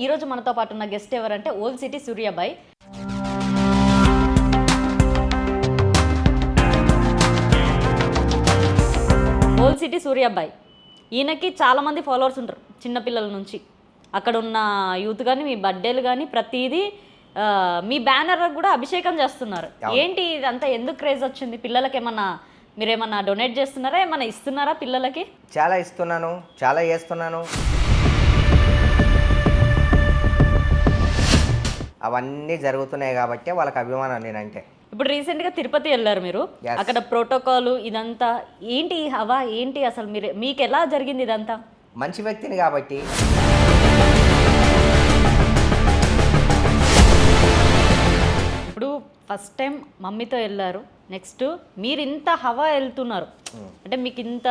ఈ రోజు మనతో పాటు ఉన్న గెస్ట్ ఎవరంటే ఓల్డ్ సిటీ సూర్యాబాయ్. ఓల్డ్ సిటీ సూర్యాబాయ్ ఈయనకి చాలామంది ఫాలోవర్స్ ఉంటారు చిన్నపిల్లల నుంచి. అక్కడ ఉన్న యూత్ కానీ మీ బర్త్డేలు కానీ ప్రతిదీ మీ బ్యానర్ కూడా అభిషేకం చేస్తున్నారు. ఏంటి ఇదంతా ఎందుకు క్రేజ్ వచ్చింది? పిల్లలకి ఏమన్నా మీరేమన్నా డొనేట్ చేస్తున్నారా, ఏమన్నా ఇస్తున్నారా పిల్లలకి? చాలా ఇస్తున్నాను, చాలా చేస్తున్నాను. అవన్నీ జరుగుతున్నాయి కాబట్టి వాళ్ళకి అభిమానం నేనంటే. ఇప్పుడు రీసెంట్గా తిరుపతి వెళ్ళారు మీరు, అక్కడ ప్రోటోకాల్ ఇదంతా ఏంటి, హవా ఏంటి అసలు? మీకు ఎలా జరిగింది ఇదంతా? మంచి వ్యక్తిని కాబట్టి. ఇప్పుడు ఫస్ట్ టైం మమ్మీతో వెళ్ళారు, నెక్స్ట్ మీరు ఇంత హవా వెళ్తున్నారు అంటే మీకు ఇంత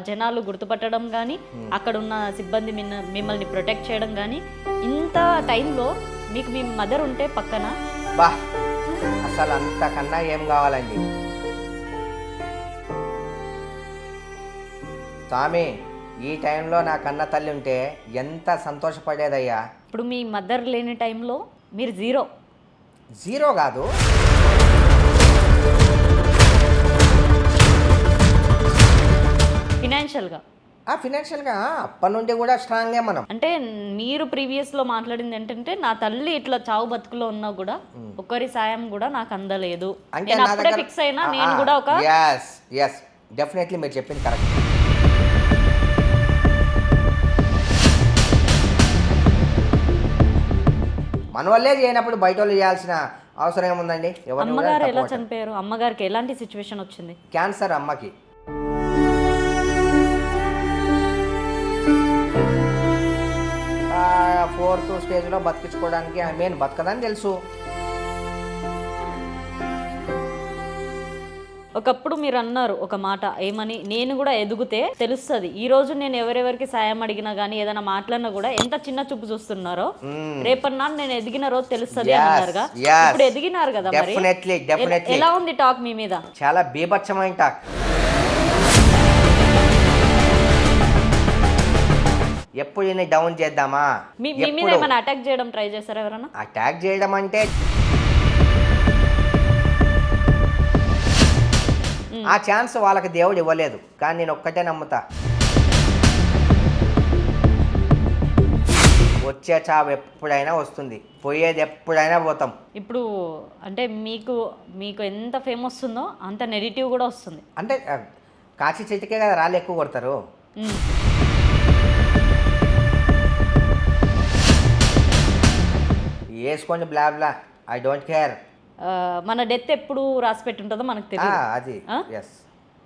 జనాలు గుర్తుపట్టడం కానీ అక్కడ ఉన్న సిబ్బంది మిమ్మల్ని ప్రొటెక్ట్ చేయడం కానీ, ఇంత టైంలో మీకు మీ మదర్ ఉంటే పక్కన బా అసలు అంతకన్నా ఏం కావాలండి స్వామి. ఈ టైంలో నా కన్న తల్లి ఉంటే ఎంత సంతోషపడేదయ్యా. ఇప్పుడు మీ మదర్ లేని టైంలో మీరు జీరో కాదు, ఫినాన్షియల్గా అప్పటి నుండి కూడా స్ట్రాంగే మనం. అంటే మీరు ప్రీవియస్లో మాట్లాడింది ఏంటంటే, నా తల్లి ఇట్లా చావు బతుకులో ఉన్నా కూడా ఒక్కరి సాయం కూడా నాకు అందలేదు అంటే అప్పుడే ఫిక్స్ అయినా నేను కూడా ఒక ఎస్ డెఫినెట్లీ మీరు చెప్పింది కరెక్ట్. మన వల్లే చేయనప్పుడు బయట వాళ్ళు చేయాల్సిన అవసరం ఏముందండి? అమ్మగారు ఎలా చనిపోయారు? అమ్మగారికి ఎలాంటి సిచ్యువేషన్ వచ్చింది? క్యాన్సర్ అమ్మకి. ఫోర్త్ స్టేజ్లో బతికించుకోవడానికి మెయిన్ బతకదని తెలుసు. ఒకప్పుడు మీరు అన్నారు ఒక మాట, ఏమని? నేను కూడా ఎదుగుతే తెలుస్తుంది. ఈ రోజు నేను ఎవరెవరికి సాయం అడిగినా కానీ ఏదైనా మాట్లాడినా కూడా ఎంత చిన్న చూపు చూస్తున్నారో, రేపన్నా నేను ఎదిగిన రోజు తెలుస్తుంది అన్నారుగా. ఇప్పుడు ఎదిగినారు కదా, ఎలా ఉంది టాక్ మీ మీద? చాలా బీభత్సమైన టాక్. ఎప్పుడు నేను డౌన్ చేద్దామా? మీ మీద ఏమైనా అటాక్ చేయడం ట్రై చేస్తారా ఎవరైనా? అటాక్ చేయడం అంటే ఆ ఛాన్స్ వాళ్ళకి దేవుడు ఇవ్వలేదు, కానీ నేను ఒక్కటే నమ్ముతా, వచ్చే చావు ఎప్పుడైనా వస్తుంది, పోయేది ఎప్పుడైనా పోతాం. ఇప్పుడు అంటే మీకు ఎంత ఫేమ్ వస్తుందో అంత నెగిటివ్ కూడా వస్తుంది. అంటే కాచి చెట్టుకే కదా రాళ్ళు ఎక్కువ కొడతారు. వేసుకోండి బ్లా బ్లా, ఐ డోంట్ కేర్. మన డెత్ ఎప్పుడు రాసి పెట్టి ఉంటుందో మనకు తెలియదు. అది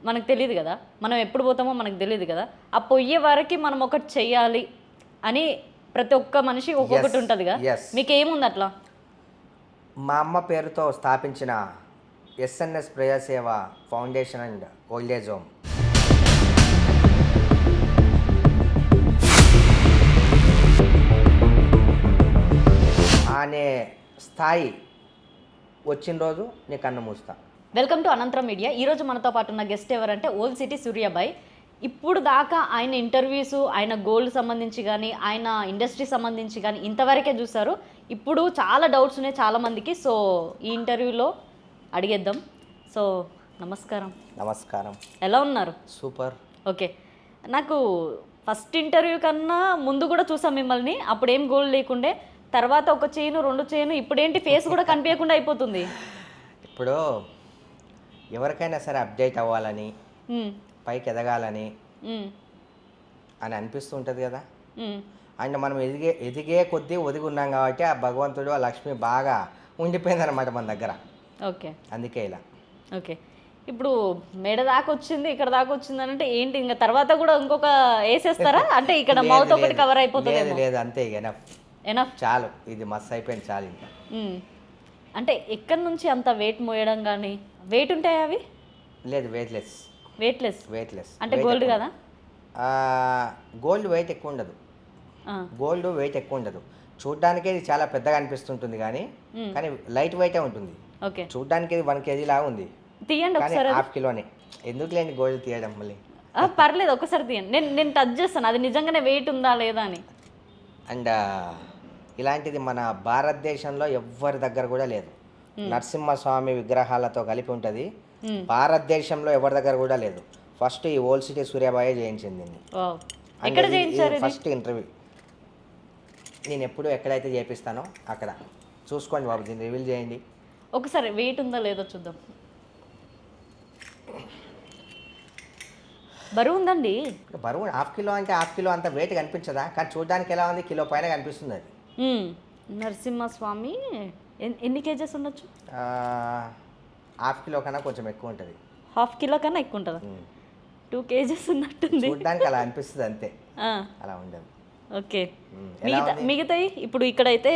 మనకు తెలియదు కదా, మనం ఎప్పుడు పోతామో మనకు తెలియదు కదా. ఆ పొయ్యే వరకు మనం ఒకటి చెయ్యాలి అని ప్రతి ఒక్క మనిషి ఒక్కొక్కటి ఉంటుంది కదా. మీకేముంది అట్లా? మా అమ్మ పేరుతో స్థాపించిన ఎస్ఎన్ఎస్ ప్రజాసేవ ఫౌండేషన్ అండ్ ఓల్డేజ్ హోమ్, అనే స్థాయి వచ్చిన రోజు నీకు అన్నం మూస్తా. వెల్కమ్ టు అనంతరం మీడియా. ఈరోజు మనతో పాటు ఉన్న గెస్ట్ ఎవరంటే ఓల్డ్ సిటీ సూర్యాబాయ్. ఇప్పుడు దాకా ఆయన ఇంటర్వ్యూస్, ఆయన గోల్డ్ సంబంధించి కానీ ఆయన ఇండస్ట్రీ సంబంధించి కానీ ఇంతవరకే చూసారు. ఇప్పుడు చాలా డౌట్స్ ఉన్నాయి చాలామందికి, సో ఈ ఇంటర్వ్యూలో అడిగేద్దాం. సో నమస్కారం. నమస్కారం. ఎలా ఉన్నారు? సూపర్. ఓకే, నాకు ఫస్ట్ ఇంటర్వ్యూ కన్నా ముందు కూడా చూసాం మిమ్మల్ని, అప్పుడు ఏం గోల్డ్ లేకుండే, తర్వాత ఒక చైను 2 చైను, ఇప్పుడేంటి ఫేస్ కూడా కనిపించకుండా అయిపోతుంది. ఇప్పుడు ఎవరికైనా సరే అప్డేట్ అవ్వాలని, పైకి ఎదగాలని అని అనిపిస్తుంటుంది కదా. అండ్ మనం ఎదిగే కొద్దీ ఒదిగి ఉన్నాం కాబట్టి ఆ భగవంతుడు, ఆ లక్ష్మి బాగా ఉండిపోయిందన్నమాట మన దగ్గర. ఓకే, అందుకే ఇలా. ఓకే, ఇప్పుడు మెడ దాకా వచ్చింది, ఇక్కడ దాకా వచ్చింది అంటే ఏంటి, ఇంకా తర్వాత కూడా ఇంకొక వేసేస్తారా? అంటే ఇక్కడ మౌత్ ఒకటి కవర్ అయిపోతుంది? లేదు, అంతే, ఎనఫ్, చాలు, ఇది మస్తు అయిపోయింది, చాలు. ఇంకా అంటే ఎక్కడి నుంచి అంత వెయిట్ మోయడం కానీ? వెయిట్ ఉంటాయా అవి? లేదు, వెయిట్లెస్. అంటే గోల్డ్ కదా? గోల్డ్ వెయిట్ ఎక్కువ ఉండదు. చూడ్డానికి ఇది చాలా పెద్దగా అనిపిస్తుంటుంది కానీ లైట్ వెయిటే ఉంటుంది. ఓకే, చూడ్డానికి ఇది 1 kg లాగా ఉంది, తీయండి ఒకసారి. ½ కిలోనే. ఎందుకు లేని గోల్డ్ తీయడం మళ్ళీ? పర్లేదు, ఒకసారి తీయండి, నేను టచ్ చేస్తాను అది నిజంగానే వెయిట్ ఉందా లేదా అని. అండ్ ఇలాంటిది మన భారతదేశంలో ఎవ్వరి దగ్గర కూడా లేదు. నరసింహస్వామి విగ్రహాలతో కలిపి ఉంటుంది. భారతదేశంలో ఎవరి దగ్గర కూడా లేదు. ఫస్ట్ ఈ ఓల్డ్ సిటీ సూర్యాబాయే చేయించింది దీన్ని. ఎక్కడ చేయించారు ఇది? ఫస్ట్ ఇంటర్వ్యూ నేను ఎప్పుడు ఎక్కడైతే చేపిస్తానో అక్కడ చూసుకోండి బాబు, దీన్ని రివీల్ చేయండి. ఒకసారి వెయిట్ ఉందా లేదో చూద్దాం. బరువు ఉందండి. బరువు హాఫ్ కిలో అంటే హాఫ్ కిలో అంత వెయిట్ కనిపించదా? కానీ చూడడానికి ఎలా ఉంది, కిలో పైన కనిపిస్తుంది అది. నరసింహస్వామి ఎన్ని కేజెస్ ఉండొచ్చు? హాఫ్ కిలో కన్నా కొంచెం ఎక్కువ ఉంటుంది. హాఫ్ కిలో కన్నా ఎక్కువ ఉంటుందా? 2 కేజెస్ ఉన్నట్టుంది. చూడడానికి అలా అనిపిస్తుంది అంతే, అలా ఉండదు. ఓకే. మిగతాయి ఇప్పుడు ఇక్కడైతే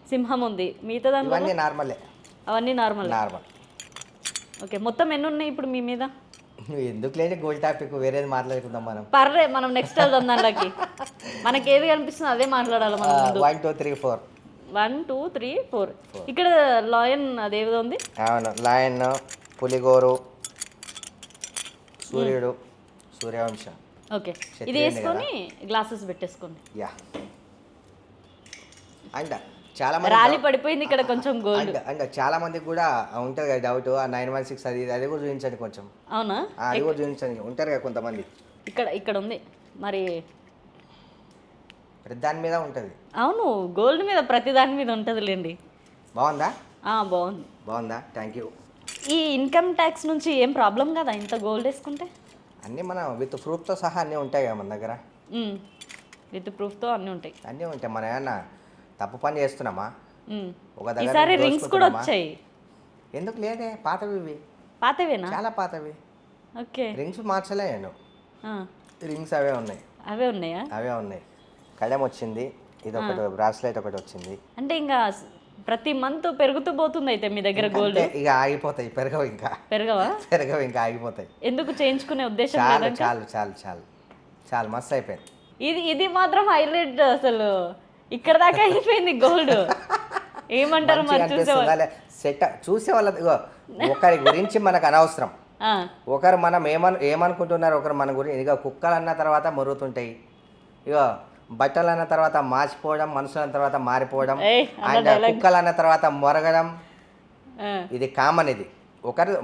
సింహం ఉంది, మిగతా ఇవన్నీ నార్మలే. అవన్నీ నార్మల్. ఓకే, మొత్తం ఎన్ని ఉన్నాయి ఇప్పుడు మీ మీద? ఎందుకు లేని గోల్డ్ టాపిక్, వేరేది మాట్లాడుకుందాం మనం. పర్రే, మనం నెక్స్ట్ వెళ్దాం దాంట్లోకి. మనకి ఏది కనిపిస్తుంది అదే మాట్లాడాలి మనం. 1 2 3 4 1 2 3 4. ఇక్కడ లాయన్ అదేవిధంగా ఉంది. అవును, లాయన్, పులిగోరు, సూర్యుడు, సూర్యవంశం. ఓకే, ఇది వేసుకొని గ్లాసెస్ పెట్టేసుకోండి. యా, అండ్ చాలా మంది రాలి పడిపోయింది ఇక్కడ కొంచెం గోల్డ్. అండ్ చాలా మందికి కూడా ఉంటుంది కదా డౌట్, ఆ 916 అది కూడా చూపించండి కొంచెం. అవునా? అది కూడా చూపించండి, ఉంటారు కదా కొంతమంది. ఇక్కడ ఉంది మరి, ప్రతి దాని మీద ఉంటుంది. అవును, గోల్డ్ మీద ప్రతి దాని మీద ఉంటుందిలేండి. బాగుందా? బాగుంది. బాగుందా? Thank you. ఈ ఇన్కమ్ ట్యాక్స్ నుంచి ఏం ప్రాబ్లం కదా ఇంత గోల్డ్ వేసుకుంటే? అన్నీ మనం విత్ ప్రూఫ్తో సహా అన్నీ ఉంటాయి కదా మన దగ్గర. విత్ ప్రూఫ్తో అన్నీ ఉంటాయి. అన్నీ ఉంటాయి. మనం ఏమన్నా తప్పు పని చేస్తున్నామా? ఒక దగ్గర ఈసారి రింగ్స్ కూడా వచ్చాయి. ఎందుకు లేదే, పాతవి ఇవి. పాతవేనా? చాలా పాతవి. ఓకే, రింగ్స్ మార్చలే నేను. రింగ్స్ అవే ఉన్నాయి. అవే ఉన్నాయా? అవే ఉన్నాయి. కళ్ళెం వచ్చింది, ఇది ఒకటి బ్రాస్లెట్ ఒకటి వచ్చింది. అంటే ఇంకా ప్రతి మంత్ పెరుగుతూ పోతుంది అయితే మీ దగ్గర గోల్డ్. ఇక ఆగిపోతాయి, పెరగవు ఇంకా. పెరగవు ఇంకా, ఆగిపోతాయి. ఎందుకు చేయించుకునే ఉద్దేశం? చాలు చాలు చాలు చాలు చాలు, మస్తు అయిపోయింది. ఇది మాత్రం హైలైట్ అసలు. ఇక్కడ దాకా అయిపోయింది గోల్డ్. ఏమంటారు మరి సెట్ చూసే వాళ్ళ ఒకరి గురించి మనకు అనవసరం. ఒకరు మనం ఏమనుకుంటున్నారు, ఒకరు మన గురించి. ఇక కుక్కలు అన్న తర్వాత మొరుగుతుంటాయి, ఇక బట్టలు అన్న తర్వాత మార్చిపోవడం, మనుషులు అన్న తర్వాత మారిపోవడం, అండ్ కుక్కలు అన్న తర్వాత మొరగడం, ఇది కామన్. ఇది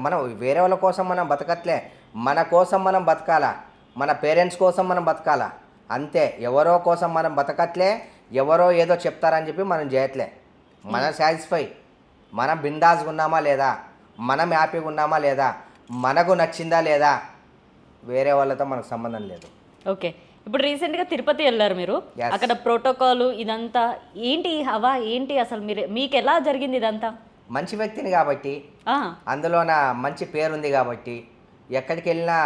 మనం వేరే వాళ్ళ కోసం మనం బతకట్లే, మన కోసం మనం బతకాలా, మన పేరెంట్స్ కోసం మనం బతకాలా, అంతే. ఎవరో కోసం మనం బతకట్లే, ఎవరో ఏదో చెప్తారని చెప్పి మనం చేయట్లే. మనం సాటిస్ఫై, మనం బిందాస్గా ఉన్నామా లేదా, మనం హ్యాపీగా ఉన్నామా లేదా, మనకు నచ్చిందా లేదా, వేరే వాళ్ళతో మనకు సంబంధం లేదు. ఓకే, ఇప్పుడు రీసెంట్గా తిరుపతి వెళ్ళారు మీరు. అక్కడ ప్రోటోకాల్ ఇదంతా ఏంటి, హవా ఏంటి అసలు? మీకు ఎలా జరిగింది ఇదంతా? మంచి వ్యక్తిని కాబట్టి, అందులో నా మంచి పేరుంది కాబట్టి, ఎక్కడికి వెళ్ళినా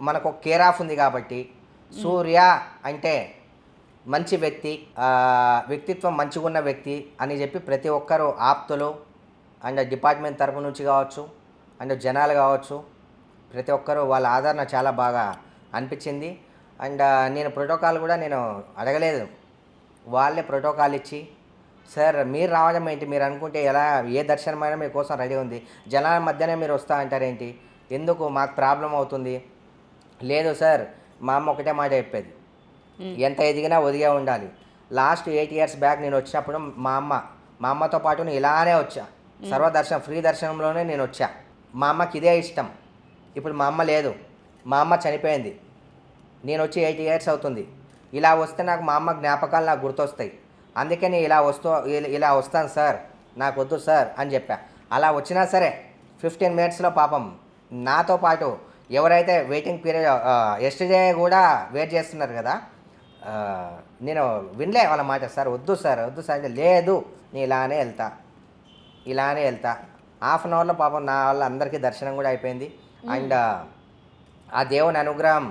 మనకు ఒక కేర్ ఆఫ్ ఉంది కాబట్టి, సూర్య అంటే మంచి వ్యక్తి, వ్యక్తిత్వం మంచిగా ఉన్న వ్యక్తి అని చెప్పి ప్రతి ఒక్కరు ఆప్తులు అండ్ డిపార్ట్మెంట్ తరపు నుంచి కావచ్చు, అండ్ జనాలు కావచ్చు, ప్రతి ఒక్కరు వాళ్ళ ఆదరణ చాలా బాగా అనిపించింది. అండ్ నేను ప్రోటోకాల్ కూడా నేను అడగలేదు, వాళ్ళే ప్రోటోకాల్ ఇచ్చి, సార్ మీరు రావడం ఏంటి, మీరు అనుకుంటే ఎలా, ఏ దర్శనమైనా మీకోసం రెడీ ఉంది, జనాల మధ్యనే మీరు వస్తా అంటారేంటి, ఎందుకు మాకు ప్రాబ్లం అవుతుంది. లేదు సార్, మా అమ్మ ఒకటే మాట చెప్పేది, ఎంత ఎదిగినా ఒదిగే ఉండాలి. లాస్ట్ 8 years బ్యాక్ నేను వచ్చినప్పుడు మా అమ్మతో పాటు నేను ఇలానే వచ్చా, సర్వదర్శనం ఫ్రీ దర్శనంలోనే నేను వచ్చా. మా అమ్మకి ఇదే ఇష్టం. ఇప్పుడు మా అమ్మ లేదు, మా అమ్మ చనిపోయింది, నేను వచ్చి 8 years అవుతుంది. ఇలా వస్తే నాకు మా అమ్మ జ్ఞాపకాలు నాకు గుర్తొస్తాయి, అందుకని ఇలా వస్తాను సార్, నాకు వద్దు సార్ అని చెప్పా. అలా వచ్చినా సరే 15 minutesలో పాపం నాతో పాటు ఎవరైతే వెయిటింగ్ పీరియడ్ ఎస్టర్డే కూడా వెయిట్ చేస్తున్నారు కదా, నేను వినలే వాళ్ళ మాట. సార్ వద్దు సార్ అంటే, లేదు నేను ఇలానే వెళ్తా. హాఫ్ అన్ అవర్లో పాపం నా వాళ్ళ అందరికీ దర్శనం కూడా అయిపోయింది. అండ్ ఆ దేవుని అనుగ్రహం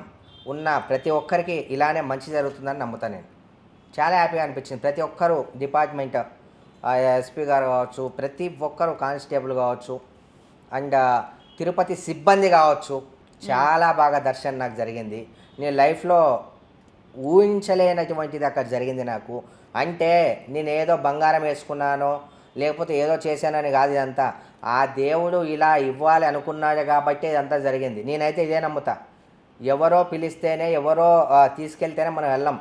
ఉన్న ప్రతి ఒక్కరికి ఇలానే మంచి జరుగుతుందని నమ్ముతాను నేను. చాలా హ్యాపీగా అనిపించింది. ప్రతి ఒక్కరు డిపార్ట్మెంట్, ఎస్పీ గారు కావచ్చు, ప్రతి ఒక్కరు కానిస్టేబుల్ కావచ్చు, అండ్ తిరుపతి సిబ్బంది కావచ్చు, చాలా బాగా దర్శనం నాకు జరిగింది. నేను లైఫ్లో ఊహించలేనటువంటిది అక్కడ జరిగింది నాకు. అంటే నేను ఏదో బంగారం వేసుకున్నానో లేకపోతే ఏదో చేశానని కాదు, ఇదంతా ఆ దేవుడు ఇలా ఇవ్వాలి అనుకున్నాడు కాబట్టి ఇదంతా జరిగింది. నేనైతే ఇదే నమ్ముతా, ఎవరో పిలిస్తేనే, ఎవరో తీసుకెళ్తేనే మనం వెళ్ళాం.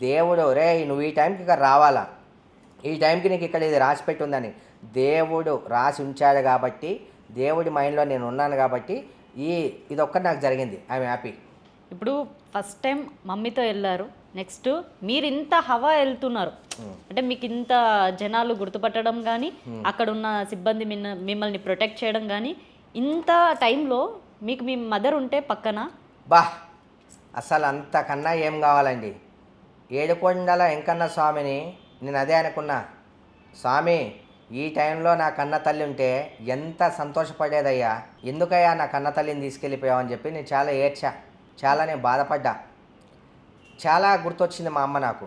దేవుడు రే నువ్వు ఈ టైంకి ఇక్కడ రావాలా, ఈ టైంకి నీకు ఇక్కడ ఇది రాసి పెట్టి ఉందని దేవుడు రాసి ఉంచాడు కాబట్టి, దేవుడి మైండ్లో నేను ఉన్నాను కాబట్టి ఇదొక్కటి నాకు జరిగింది. I'm happy. ఇప్పుడు ఫస్ట్ టైం మమ్మీతో వెళ్ళారు, నెక్స్ట్ మీరు ఇంత హవా వెళ్తున్నారు అంటే మీకు ఇంత జనాలు గుర్తుపట్టడం కానీ అక్కడ ఉన్న సిబ్బంది మిమ్మల్ని ప్రొటెక్ట్ చేయడం కానీ, ఇంత టైంలో మీకు మీ మదర్ ఉంటే పక్కన బా అసలు అంతకన్నా ఏం కావాలండి. ఏడుకొండల వెంకన్న స్వామిని నేను అదే అనుకున్నా, స్వామి ఈ టైంలో నా కన్న తల్లి ఉంటే ఎంత సంతోషపడేదయ్యా, ఎందుకయ్యా నా కన్న తల్లిని తీసుకెళ్ళిపోయావు అని చెప్పి నేను చాలా ఏడ్చా, చాలా నేను బాధపడ్డా. చాలా గుర్తొచ్చింది మా అమ్మ, నాకు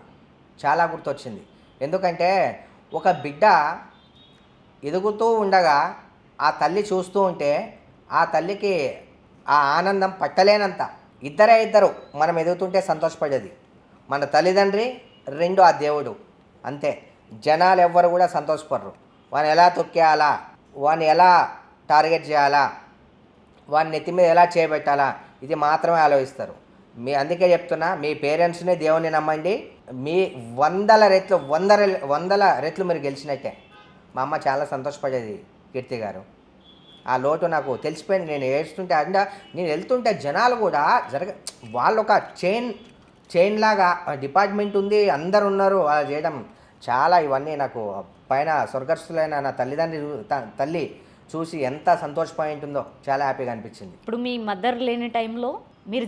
చాలా గుర్తొచ్చింది. ఎందుకంటే ఒక బిడ్డ ఎదుగుతూ ఉండగా ఆ తల్లి చూస్తూ ఉంటే ఆ తల్లికి ఆ ఆనందం పట్టలేనంత. ఇద్దరు మనం ఎదుగుతుంటే సంతోషపడేది, మన తల్లిదండ్రి, రెండు ఆ దేవుడు. అంతే. జనాలు ఎవ్వరు కూడా సంతోషపడరు. వాడిని ఎలా తొక్కేయాలా, వాడిని ఎలా టార్గెట్ చేయాలా, వాడిని నెత్తి మీద ఎలా చేయబెట్టాలా, ఇది మాత్రమే ఆలోచిస్తారు. అందుకే చెప్తున్నా, మీ పేరెంట్స్ని దేవుని నమ్మండి, మీ వందల రెట్లు మీరు గెలిచినట్టే. మా అమ్మ చాలా సంతోషపడేది కీర్తి గారు. ఆ లోటు నాకు తెలిసిపోయింది. నేను ఏడుస్తుంటే నేను వెళ్తుంటే జనాలు కూడా వాళ్ళు ఒక చైన్ లాగా డిపార్ట్మెంట్ ఉంది, అందరు ఉన్నారు అలా చేయడం. చాలా ఇవన్నీ నాకు పైన స్వర్గస్థులైన నా తల్లి చూసి ఎంత సంతోషపోయి ఉంటుందో చాలా హ్యాపీగా అనిపించింది. ఇప్పుడు మీ మదర్ లేని టైంలో మీరు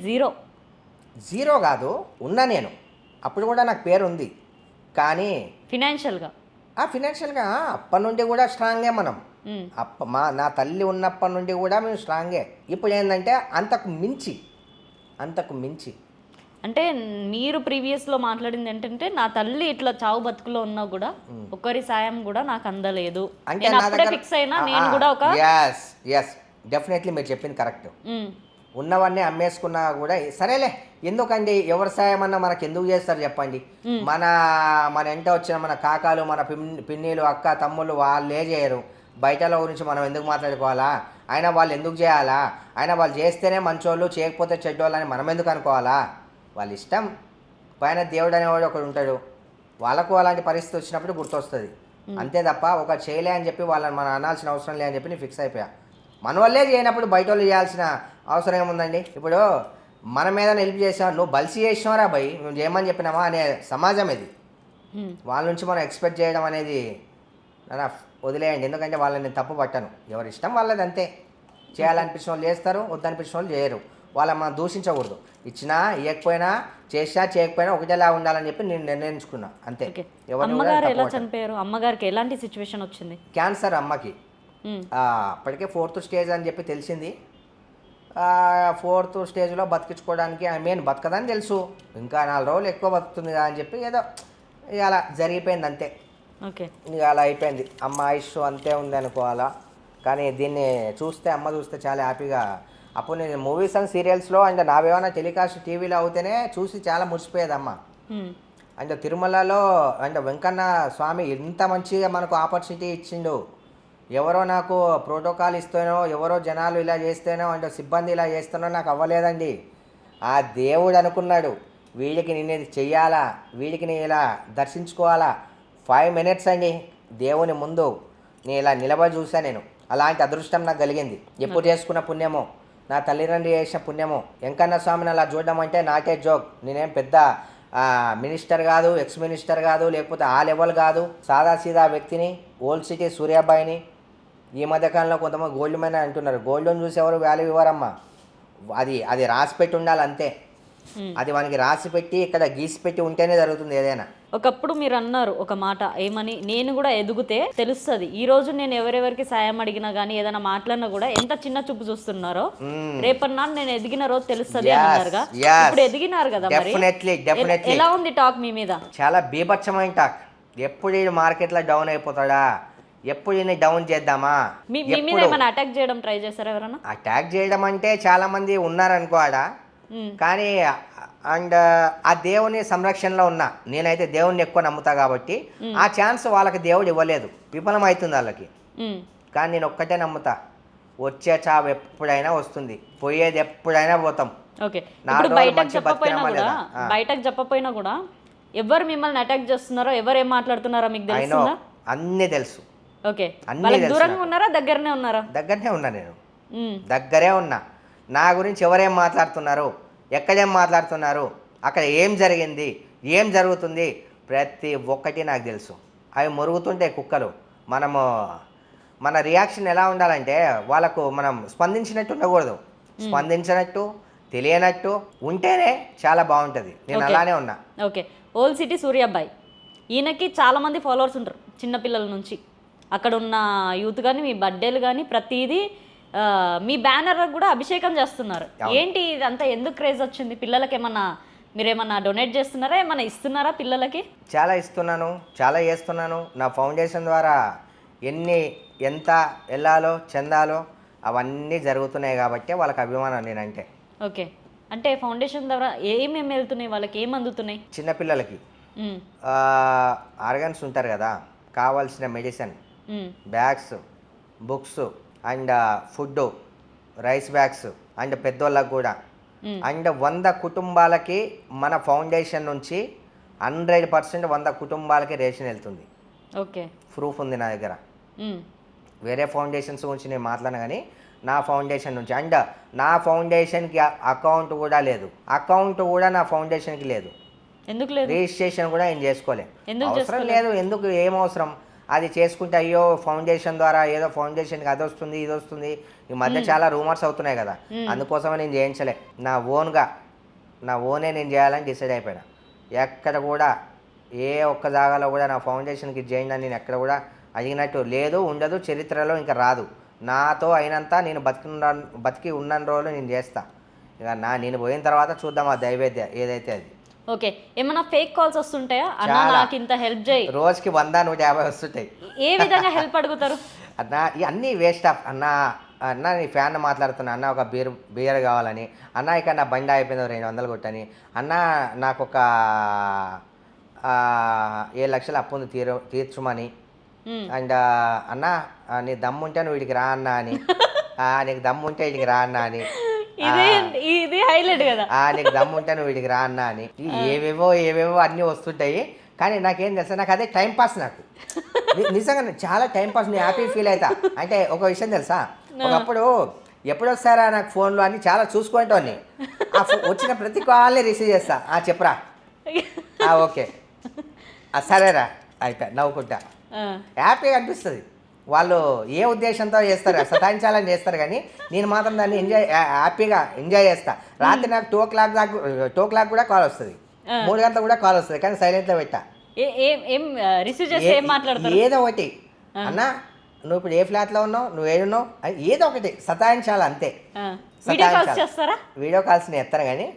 జీరో కాదు, ఉన్నా నేను. అప్పుడు కూడా నాకు పేరు ఉంది, కానీ ఫినాన్షియల్గా అప్పటి నుండి కూడా స్ట్రాంగే మనం. నా తల్లి ఉన్నప్పటి నుండి కూడా మేము స్ట్రాంగే. ఇప్పుడు ఏంటంటే అంతకు మించి అంటే మీరు ప్రీవియస్లో మాట్లాడింది ఏంటంటే, నా తల్లి ఇట్లా చావు బతుకులో ఉన్నా కూడా ఒకరి సాయం కూడా నాకు అందలేదు అంటే నేను అప్పుడే ఫిక్స్ అయినా నేను కూడా ఒక ఎస్ డెఫినెట్లీ మీరు చెప్పింది కరెక్ట్. ఉన్నవన్నీ అమ్మేసుకున్నా కూడా సరేలే, ఎందుకండి ఎవరి సాయం అన్నా మనకు ఎందుకు చేస్తారు చెప్పండి. మన ఎంట వచ్చిన మన కాకాలు, మన పిన్నీలు, అక్క తమ్ముళ్ళు వాళ్ళే చేయరు. బయటల గురించి మనం ఎందుకు మాట్లాడుకోవాలా, అయినా వాళ్ళు ఎందుకు చేయాలా, అయినా వాళ్ళు చేస్తేనే మంచోళ్ళు చేయకపోతే చెడ్డోళ్ళు అని మనం ఎందుకు అనుకోవాలా. వాళ్ళ ఇష్టం. పైన దేవుడు అనేవాడు ఒకడు ఉంటాడు, వాళ్ళకు అలాంటి పరిస్థితి వచ్చినప్పుడు గుర్తొస్తుంది. అంతే తప్ప ఒక చేయలే అని చెప్పి వాళ్ళని మనం అనాల్సిన అవసరం లే అని చెప్పి నేను ఫిక్స్ అయిపోయా. మన వల్లే చేయనప్పుడు బయట వాళ్ళు చేయాల్సిన అవసరం ఏముందండి. ఇప్పుడు మన మీద హెల్ప్ చేసావు, నువ్వు బలిసి చేసినావురా భయ్, నువ్వు చేయమని చెప్పినావా అనే సమాజం ఇది. వాళ్ళ నుంచి మనం ఎక్స్పెక్ట్ చేయడం అనేది వదిలేయండి. ఎందుకంటే వాళ్ళని నేను తప్పు పట్టను, ఎవరి ఇష్టం వాళ్ళది అంతే. చేయాలనిపించిన వాళ్ళు చేస్తారు, వద్దనిపించిన వాళ్ళు చేయరు. వాళ్ళని మనం దూషించకూడదు. ఇచ్చినా ఇవ్వకపోయినా, చేసినా చేయకపోయినా ఒకటేలా ఉండాలని చెప్పి నేను నిర్ణయించుకున్నా అంతే. అమ్మగారు ఎలా చనిపోయారు? అమ్మగారికి ఎలాంటి సిచ్యువేషన్ వచ్చింది? క్యాన్సర్ అమ్మకి. అప్పటికే 4th స్టేజ్ అని చెప్పి తెలిసింది. 4th స్టేజ్లో బతికించుకోవడానికి బతకదని తెలుసు, ఇంకా 4 రోజులు ఎక్కువ బతుకుతుంది కదా అని చెప్పి ఏదో ఇక అలా జరిగిపోయింది అంతే. ఓకే, ఇక అలా అయిపోయింది. అమ్మ ఆయుష్ అంతే ఉంది అనుకోవాలా. కానీ దీన్ని అమ్మ చూస్తే చాలా హ్యాపీగా. అప్పుడు నేను మూవీస్ అండ్ సీరియల్స్లో అంటే నావేమైనా టెలికాస్ట్ టీవీలో అవుతేనే చూసి చాలా మురిసిపోయేది అమ్మ. అంటే తిరుమలలో అంటే వెంకన్న స్వామి ఎంత మంచిగా మనకు ఆపర్చునిటీ ఇచ్చిండు. ఎవరో నాకు ప్రోటోకాల్ ఇస్తేనో, ఎవరో జనాలు ఇలా చేస్తేనో, అంటే సిబ్బంది ఇలా చేస్తేనో నాకు అవ్వలేదండి. ఆ దేవుడు అనుకున్నాడు, వీడికి నేను ఇది చెయ్యాలా, వీడికి నేను ఇలా దర్శించుకోవాలా. 5 minutes అండి దేవుని ముందు నేను ఇలా నిలబడి చూసాను. నేను అలాంటి అదృష్టం నాకు కలిగింది. ఎప్పుడు చేసుకున్న పుణ్యమో, నా తల్లిదండ్రి చేసిన పుణ్యమో. వెంకన్న స్వామిని అలా చూడడం అంటే నాకే జోక్. నేనేం పెద్ద మినిస్టర్ కాదు, ఎక్స్ మినిస్టర్ కాదు, లేకపోతే ఆ లెవెల్ కాదు. సాదాసీదా వ్యక్తిని, ఓల్డ్ సిటీ సూర్యాబాయిని. ఈ మధ్యకాలంలో కొంతమంది గోల్డ్ మైన్ అంటున్నారు. గోల్డ్ని చూసి ఎవరు వాల్యూ ఇవ్వరమ్మా. అది రాసి పెట్టి ఉండాలి అంతే. అది మనకి రాసి పెట్టి ఇక్కడ గీసి పెట్టి ఉంటేనే జరుగుతుంది ఏదైనా. ఒకప్పుడు మీరు అన్నారు ఒక మాట, ఏమని, నేను కూడా ఎదుగుతే తెలుస్తుంది. ఈ రోజు నేను ఎవరెవరికి సాయం అడిగినా కానీ ఏదైనా మాట్లాడినా కూడా ఎంత చిన్న చూపు చూస్తున్నారో, రేపన్నా నేను ఎదిగిన రోజు తెలుస్తుంది అన్నారుగా. ఇప్పుడు ఎదిగినారు కదా, ఎలా ఉంది టాక్ మీ మీద? చాలా బీభత్సమైన టాక్. ఎప్పుడు ఈ మార్కెట్లో డౌన్ అయిపోతాడా, ఎప్పుడు ఈయన డౌన్ చేద్దామా, మీ మీద ఏమైనా అటాక్ చేయడం ట్రై చేస్తారా ఎవరైనా? అటాక్ చేయడం అంటే చాలా మంది ఉన్నారనుకో ఆడ. కానీ అండ్ ఆ దేవుని సంరక్షణలో ఉన్నా. నేనైతే దేవుణ్ణి ఎక్కువ నమ్ముతా కాబట్టి ఆ ఛాన్స్ వాళ్ళకి దేవుడు ఇవ్వలేదు, విఫలం అవుతుంది వాళ్ళకి. కానీ నేను ఒక్కటే నమ్ముతా, వచ్చే చావు ఎప్పుడైనా వస్తుంది, పోయేది ఎప్పుడైనా పోతాం. ఓకే, బయటకు చెప్పపోయినా కూడా ఎవరు మిమ్మల్ని అటాక్ చేస్తున్నారో ఎవరు ఏం మాట్లాడుతున్నారో మీకు అయినో తెలుస్తుందా? అన్నీ తెలుసు. ఓకే, అన్నీ వాళ్ళకి తెలుసు దూరంగా నాకు. ఉన్నారా దగ్గరనే ఉన్నారా? దగ్గరనే ఉన్నా నేను, ఉమ్, దగ్గరే ఉన్నా. నా గురించి ఎవరేం మాట్లాడుతున్నారు, ఎక్కడేం మాట్లాడుతున్నారు, అక్కడ ఏం జరిగింది, ఏం జరుగుతుంది, ప్రతి ఒక్కటి నాకు తెలుసు. అవి మురుగుతుంటే కుక్కలు, మనము మన రియాక్షన్ ఎలా ఉండాలంటే వాళ్ళకు మనం స్పందించినట్టు ఉండకూడదు, స్పందించినట్టు తెలియనట్టు ఉంటేనే చాలా బాగుంటుంది. నేను Okay. అలానే ఉన్నా. ఓకే, ఓల్డ్ సిటీ సూర్యాబాయ్, ఈయనకి చాలామంది ఫాలోవర్స్ ఉంటారు చిన్నపిల్లల నుంచి. అక్కడ ఉన్న యూత్ కానీ మీ బర్త్డేలు కానీ ప్రతిదీ మీ బ్యానర్ కూడా అభిషేకం చేస్తున్నారు. ఏంటి ఇదంతా ఎందుకు క్రేజ్ వచ్చింది? పిల్లలకి ఏమన్నా మీరేమన్నా డొనేట్ చేస్తున్నారా, ఏమన్నా ఇస్తున్నారా పిల్లలకి? చాలా ఇస్తున్నాను, చాలా చేస్తున్నాను. నా ఫౌండేషన్ ద్వారా ఎంత వెళ్ళాలో చెందాలో అవన్నీ జరుగుతున్నాయి కాబట్టి వాళ్ళకి అభిమానం నేనంటే. ఓకే, అంటే ఫౌండేషన్ ద్వారా ఏమేమి వెళ్తున్నాయి, వాళ్ళకి ఏం అందుతున్నాయి? చిన్నపిల్లలకి ఉమ్, ఆర్గన్స్ ఉంటారు కదా, కావాల్సిన medicine, um, bags, books and food, rice bags and పెద్దోళ్ళకు కూడా. అండ్ 100 కుటుంబాలకి మన ఫౌండేషన్ నుంచి 100% 100 కుటుంబాలకి రేషన్ వెళ్తుంది. ఓకే, ప్రూఫ్ ఉంది నా దగ్గర. ఉమ్, వేరే ఫౌండేషన్స్ గురించి నేను మాట్లాడను కానీ నా ఫౌండేషన్ నుంచి. అండ్ నా ఫౌండేషన్కి అకౌంట్ కూడా లేదు, అకౌంట్ కూడా నా ఫౌండేషన్కి లేదు, ఎందుకు లేదు? రిజిస్ట్రేషన్ కూడా ఏం చేసుకోలేం. ఎందుకు అవసరం లేదు. ఎందుకు, ఏం అవసరం? అది చేసుకుంటే అయ్యో ఫౌండేషన్ ద్వారా ఏదో ఫౌండేషన్కి అది వస్తుంది ఇది వస్తుంది, ఈ మధ్య చాలా రూమర్స్ అవుతున్నాయి కదా, అందుకోసమే నేను చేయించలే. నా ఓనే నేను చేయాలని డిసైడ్ అయిపోయినా. ఎక్కడ కూడా ఏ ఒక్క జాగాలో కూడా నా ఫౌండేషన్కి చేయండి అని నేను ఎక్కడ కూడా అడిగినట్టు లేదు, ఉండదు, చరిత్రలో ఇంకా రాదు. నాతో అయినంత నేను బతికి ఉన్న రోజులు నేను చేస్తా. ఇక నేను పోయిన తర్వాత చూద్దాం ఆ దైవేద్య ఏదైతే అది. ఓకే, ఏమన్నా ఫేక్ కాల్స్ వస్తుంటాయా? అన్న చాలా. నాకు ఇంత హెల్ప్ చేయి. రోజుకి 100-150 వస్తుంటాయి. ఏ విధంగా హెల్ప్ అడుగుతారు? అన్న ఇవన్నీ వేస్ట్ ఆఫ్. అన్న నీ ఫ్యాన్ మాట్లాడుతున్నా, అన్న ఒక బీర్ కావాలని, అన్న ఇక నా బండి అయిపోయింది 200 కొట్టని, అన్న నాకు ఒక 7 లక్షల అప్పు ఉంది తీర్చుమని, అండ్ అన్న నీ దమ్ముంటే నువ్వు వీడికి రా అన్న అని, నీకు దమ్ముంటే వీడికి రా అన్న అని, ఇది హైలైట్ కదా. నీకు దమ్ముంటే నువ్వు వీడికి రా అన్న అని, ఏవేవో అన్నీ వస్తుంటాయి. కానీ నాకేం తెలుసా, నాకు అదే టైంపాస్. నాకు నిజంగా చాలా టైంపాస్, నేను హ్యాపీ ఫీల్ అవుతా. అంటే ఒక విషయం తెలుసా, ఒకప్పుడు ఎప్పుడు వస్తారా నాకు ఫోన్లో అని చాలా చూసుకుంటాను. వచ్చిన ప్రతి కాల్ని రిసీవ్ చేస్తా. చెప్పరా, ఓకే, సరేరా, అయిపోయా, నవ్వుకుంటా, హ్యాపీగా అనిపిస్తుంది. వాళ్ళు ఏ ఉద్దేశంతో చేస్తారు, సతాయించాలని చేస్తారు, కానీ నేను మాత్రం దాన్ని హ్యాపీగా ఎంజాయ్ చేస్తా. రాత్రి నాకు 2 o'clock కూడా కాల్ వస్తుంది, 3 గంటలకు కూడా కాల్ వస్తుంది, కానీ సైలెంట్లో పెట్టా. రిసీవ్ చేస్తే ఏం మాట్లాడతారు? ఏదో ఒకటి, అన్న నువ్వు ఇప్పుడు ఏ ఫ్లాట్లో ఉన్నావు, నువ్వు ఏడున్నావు, ఏదో ఒకటి సతాయించాలి అంతే. వీడియో కాల్స్ చేస్తారా? వీడియో కాల్స్ నేను ఎత్తాను కానీ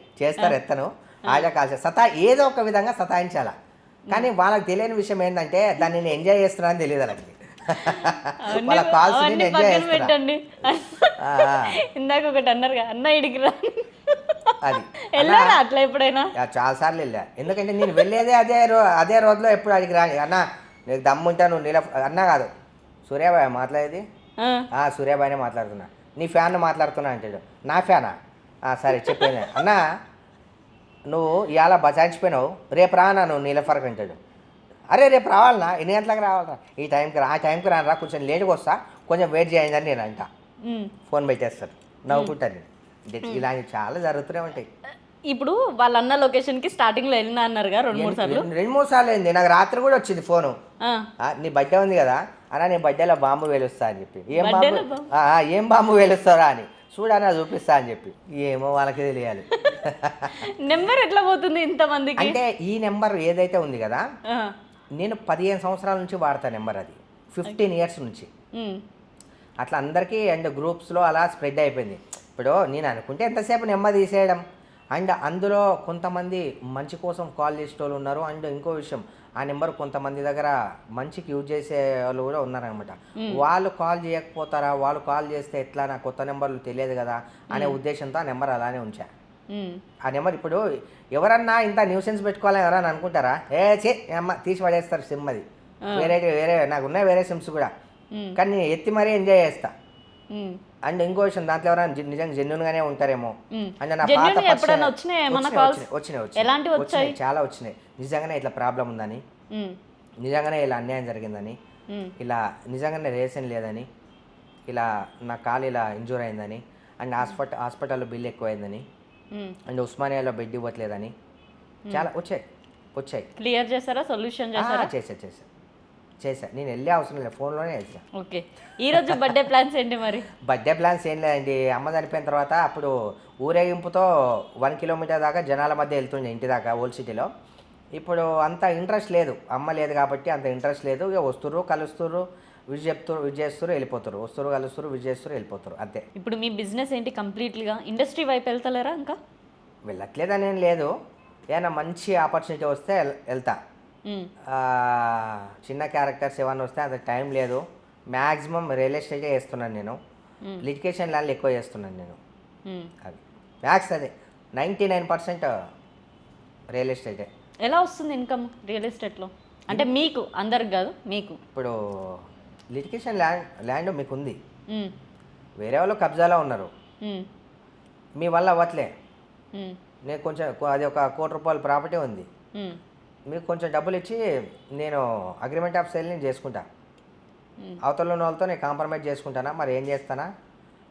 ఎత్తను, ఆడియో కాల్స్ ఏదో ఒక విధంగా సతాయించాలా. కానీ వాళ్ళకి తెలియని విషయం ఏంటంటే దాన్ని నేను ఎంజాయ్ చేస్తున్నా అని తెలియదు వాళ్ళకి. వాళ్ళ కాల్స్ నేను ఎంజాయ్ చేస్తాను. ఇందాక ఒకటి అన్నారు అన్న ఇడికి రా, అది వెళ్ళారా అట్లా ఎప్పుడైనా? చాలాసార్లు వెళ్ళా. ఎందుకంటే నేను వెళ్ళేదే అదే రోజులో ఎప్పుడు అడిగి రా అన్న నీకు దమ్ముంటా నువ్వు అన్నా కాదు, సూర్యాబాయ్ మాట్లాడేది, సూర్యాబాయ్నే మాట్లాడుతున్నా, నీ ఫ్యాన్ మాట్లాడుతున్నా అంటాడు. నా ఫ్యానా? సరే చెప్పేది. అన్న నువ్వు ఇవాళ బచాయించిపోయినావు, రేపు రానా నువ్వు నీలఫర్క్ అంటాడు. అరే రేపు రావాలన్నా, ఎన్ని గంటలకు రావాలరా, ఈ టైంకి రా, ఆ టైంకి రానరా, కొంచెం లేట్గా వస్తా, కొంచెం వెయిట్ చేయండి అని నేను అంట. ఫోన్ పెట్టేస్తాడు, నవ్వుకుంటాను. ఇలాంటివి చాలా జరుగుతూనే ఉంటాయి. ఇప్పుడు వాళ్ళ అన్న లొకేషన్కి స్టార్టింగ్లో వెళ్ళినా అన్నారుగా 2-3 సార్లు. 2-3 సార్లు అయింది. నాకు రాత్రి కూడా వచ్చింది ఫోను, నీ బర్త్డే ఉంది కదా అన్న, నీ బర్త్డేలో బాంబు వేలుస్తా అని చెప్పి. ఏం బాంబు వేలుస్తారా అని చూడన్నా చూపిస్తా అని చెప్పి. ఏమో వాళ్ళకి తెలియాలి. నెంబర్ ఎట్లా పోతుంది ఇంతమందికి? అంటే ఈ నెంబర్ ఏదైతే ఉంది కదా, నేను 15 సంవత్సరాల నుంచి వాడతా నెంబర్. అది 15 years నుంచి అట్లా అందరికీ అండ్ గ్రూప్స్లో అలా స్ప్రెడ్ అయిపోయింది. ఇప్పుడు నేను అనుకుంటే ఎంతసేపు నెంబర్ తీసేయడం. అండ్ అందులో కొంతమంది మంచి కోసం కాల్ చేసేటోళ్ళు ఉన్నారు. అండ్ ఇంకో విషయం, ఆ నెంబర్ కొంతమంది దగ్గర మంచికి యూజ్ చేసే వాళ్ళు కూడా ఉన్నారనమాట. వాళ్ళు కాల్ చేయకపోతారా, వాళ్ళు కాల్ చేస్తే ఎట్లా, నా కొత్త నెంబర్లు తెలియదు కదా అనే ఉద్దేశంతో ఆ నెంబర్ అలానే ఉంచా. ఆ నెంబర్ ఇప్పుడు ఎవరన్నా ఇంత న్యూసెన్స్ పెట్టుకోవాలని ఎవరన్నా అనుకుంటారా? అమ్మ తీసి పడేస్తారు సిమ్. అది వేరే నాకు ఉన్నాయి వేరే సిమ్స్ కూడా, కానీ నేను ఎత్తి మరీ ఎంజాయ్ చేస్తా. అండ్ ఇంకో విషయం దాంట్లో ఎవరైనా నిజంగా జెన్యున్గానే ఉంటారేమో అంటే నా Genuine పాత గా ఎప్పుడైనా వచ్చినాయా ఏమన్నా calls? వచ్చినాయి ఎలాంటివి వచ్చాయి? చాలా వచ్చినాయి. నిజంగానే ఇట్లా ప్రాబ్లం ఉందని, నిజంగానే ఇలా అన్యాయం జరిగిందని, ఇలా నిజంగానే రేషన్ లేదని, ఇలా నా కాలు ఇలా ఇంజూర్ అయిందని, అండ్ హాస్పిటల్లో బిల్ ఎక్కువైందని, అండ్ ఉస్మానియాలో బెడ్ ఇవ్వట్లేదని చాలా వచ్చాయి. క్లియర్ చేశారా, సొల్యూషన్ చేశారా? చేశా. నేను వెళ్ళే అవసరం లేదు, ఫోన్లోనే చేసా. ఓకే. ఈ రోజు బర్త్డే ప్లాన్స్ ఏంటి మరి? బర్త్డే ప్లాన్స్ ఏం లేదండి. అమ్మ చనిపోయిన తర్వాత అప్పుడు ఊరేగింపుతో 1 కిలోమీటర్ దాకా జనాల మధ్య వెళ్తుండే ఇంటి దాకా ఓల్డ్ సిటీలో. ఇప్పుడు అంత ఇంట్రెస్ట్ లేదు, అమ్మ లేదు కాబట్టి అంత ఇంట్రెస్ట్ లేదు. ఇక వస్తుర్రు, కలుస్తుర్రు, విజ్ చేస్తున్నారు, వెళ్ళిపోతారు, వస్తురు, కలుస్తురు, విజ్ చేస్తారు, వెళ్ళిపోతారు, అంతే. ఇప్పుడు మీ బిజినెస్ ఏంటి కంప్లీట్గా? ఇండస్ట్రీ వైపు వెళ్తలేరా ఇంకా? వెళ్ళట్లేదని ఏం లేదు, ఏమైనా మంచి ఆపర్చునిటీ వస్తే వెళ్తా. చిన్న క్యారెక్టర్స్ ఏమైనా వస్తే అంత టైం లేదు. మ్యాక్సిమం రియల్ ఎస్టేటే చేస్తున్నాను నేను. లిటికేషన్ ల్యాండ్లు ఎక్కువ చేస్తున్నాను నేను. అది మ్యాక్స్ అదే 99% రియల్ ఎస్టేటే. ఎలా వస్తుంది ఇన్కమ్ రియల్ ఎస్టేట్లో? అంటే మీకు, అందరికి కాదు, మీకు. ఇప్పుడు లిటికేషన్ ల్యాండ్ మీకు ఉంది, వేరే వాళ్ళు కబ్జాలో ఉన్నారు, మీ వల్ల అవ్వట్లే. నేను కొంచెం అది ఒక 1 కోటి రూపాయల ప్రాపర్టీ ఉంది, మీకు కొంచెం డబ్బులు ఇచ్చి నేను అగ్రిమెంట్ ఆఫ్ సేల్ నేను చేసుకుంటా. అవతల ఉన్న వాళ్ళతో నేను కాంప్రమైజ్ చేసుకుంటానా, మరి ఏం చేస్తానా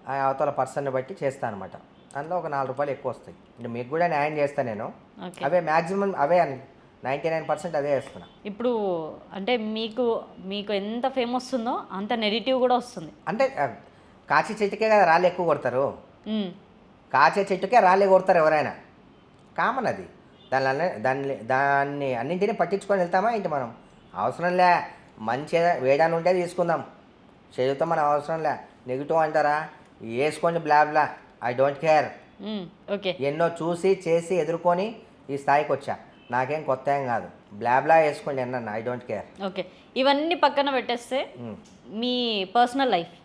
ఆ అవతల పర్సన్ని బట్టి చేస్తాను అనమాట. అందులో ఒక 4 రూపాయలు ఎక్కువ వస్తాయి. అంటే మీకు కూడా న్యాయం చేస్తాను నేను. అవే మ్యాక్సిమం అవే 99% అదే చేస్తున్నా. ఇప్పుడు అంటే మీకు ఎంత ఫేమ్ వస్తుందో అంత నెగిటివ్ కూడా వస్తుంది. అంటే కాచే చెట్టుకే కదా రాళ్ళు ఎక్కువ కొడతారు, కాచే చెట్టుకే రాళ్ళే కొడతారు ఎవరైనా, కామన్ అది. దాన్ని అన్నింటినీ పట్టించుకొని వెళ్తామా ఏంటి మనం? అవసరం లే, మంచి వేయడానికి ఉంటే తీసుకుందాం, చదువుతాం, మనం అవసరం లే. నెగిటివ్ అంటారా, వేసుకోండి, బ్లా ఐ డోంట్ కేర్. ఓకే. ఎన్నో చూసి చేసి ఎదుర్కొని ఈ స్థాయికి వచ్చా, నాకేం కొత్త ఏం కాదు. బ్లా వేసుకోండి అన్న, ఐ డోంట్ కేర్. ఓకే. ఇవన్నీ పక్కన పెట్టేస్తే మీ పర్సనల్ లైఫ్,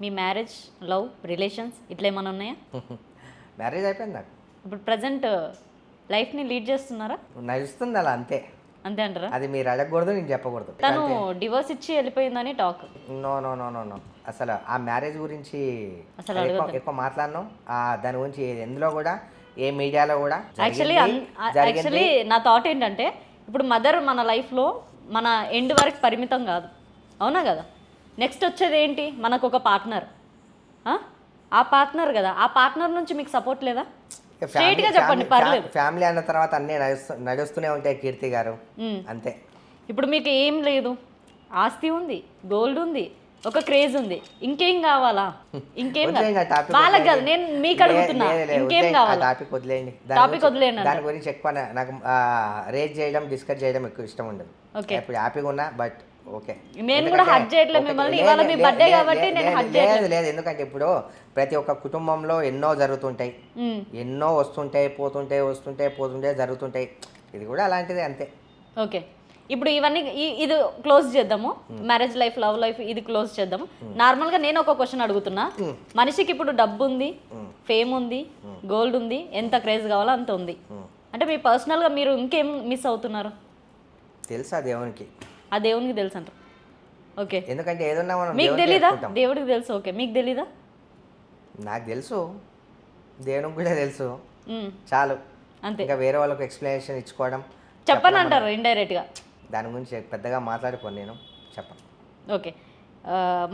మీ మ్యారేజ్, లవ్, రిలేషన్స్ ఇట్లా ఏమైనా ఉన్నాయా? మ్యారేజ్ అయిపోయింది నాకు. ఇప్పుడు ప్రజెంట్ లైఫ్ని లీడ్ చేస్తున్నారా? నడుస్తుంది అలా, అంతే. అంతే అంటారా? అది మీరు అడగకూడదు, నేను చెప్పకూడదు. తను డివోర్స్ ఇచ్చి వెళ్ళిపోయిందని టాక్. నో, అసలు ఆ మ్యారేజ్ గురించి అసలు ఎక్కువ మాట్లాడను. దాని గురించి ఎందులో కూడా, ఏ మీడియాలో కూడా. యాక్చువల్లీ నా థాట్ ఏంటంటే, ఇప్పుడు మదర్ మన లైఫ్లో మన ఎండ్ వరకు పరిమితం కాదు, అవునా కదా? నెక్స్ట్ వచ్చేది ఏంటి, మనకు ఒక పార్ట్నర్. ఆ పార్ట్నర్ కదా, ఆ పార్ట్నర్ నుంచి మీకు సపోర్ట్ లేదా? స్ట్రైట్గా చెప్పండి, పర్లేదు. ఫ్యామిలీ అన్న తర్వాత అన్నీ నడుస్తూనే ఉంటాయి కీర్తి గారు, అంతే. ఇప్పుడు మీకు ఏం లేదు, ఆస్తి ఉంది, గోల్డ్ ఉంది, ఒక క్రేజ్ ఉంది, ఇంకేం కావాలా? ఇంకేం వాళ్ళకి కాదు, నేను మీకు అడుగుతున్నా, ఇంకేం కావాలా? టాపిక్ వదిలేయండి, టాపిక్ వదిలేయండి. దాని గురించి ఎక్కువ నాకు రేజ్ చేయడం, డిస్కస్ చేయడం ఎక్కువ ఇష్టం ఉండదు. ఇప్పుడు హ్యాపీగా ఉన్నా, బట్ ఓకే. నేను కూడా హట్ చేయట్లేదు మిమ్మల్ని, ఇవాళ మీ బర్త్డే కాబట్టి నేను హట్ చేయట్లేదు. లేదు, ఎందుకంటే ఇప్పుడు ప్రతి ఒక్క కుటుంబంలో ఎన్నో జరుగుతుంటాయి, ఎన్నో వస్తుంటాయి పోతుంటాయి జరుగుతుంటాయి. ఇది కూడా అలాంటిదే, అంతే. ఓకే. ఇప్పుడు ఇవన్నీ ఇది క్లోజ్ చేద్దాము, మ్యారేజ్ లైఫ్, లవ్ లైఫ్, ఇది క్లోజ్ చేద్దాము. నార్మల్గా నేను ఒక క్వశ్చన్ అడుగుతున్నా. మనిషికి ఇప్పుడు డబ్బు ఉంది, ఫేమ్ ఉంది, గోల్డ్ ఉంది, ఎంత క్రేజ్ కావాలో అంత ఉంది. అంటే మీ పర్సనల్గా మీరు ఇంకేం మిస్ అవుతున్నారు? తెలుసా దేవునికి? ఆ దేవునికి తెలుసు అంట. ఓకే. ఎందుకంటే ఏదన్నా మనం మీకు తెలీదా? దేవుడికి తెలుసు. ఓకే, మీకు తెలీదా? నాకు తెలుసు, దేవునికి కూడా తెలుసు, చాలు, అంతే. ఇంకా వేరే వాళ్ళకి ఎక్స్ప్లెనేషన్ ఇచ్చుకోవడం చెప్పని అంటారు ఇండైరెక్ట్గా. దాని గురించి పెద్దగా మాట్లాడుకోను, నేను చెప్పను. ఓకే.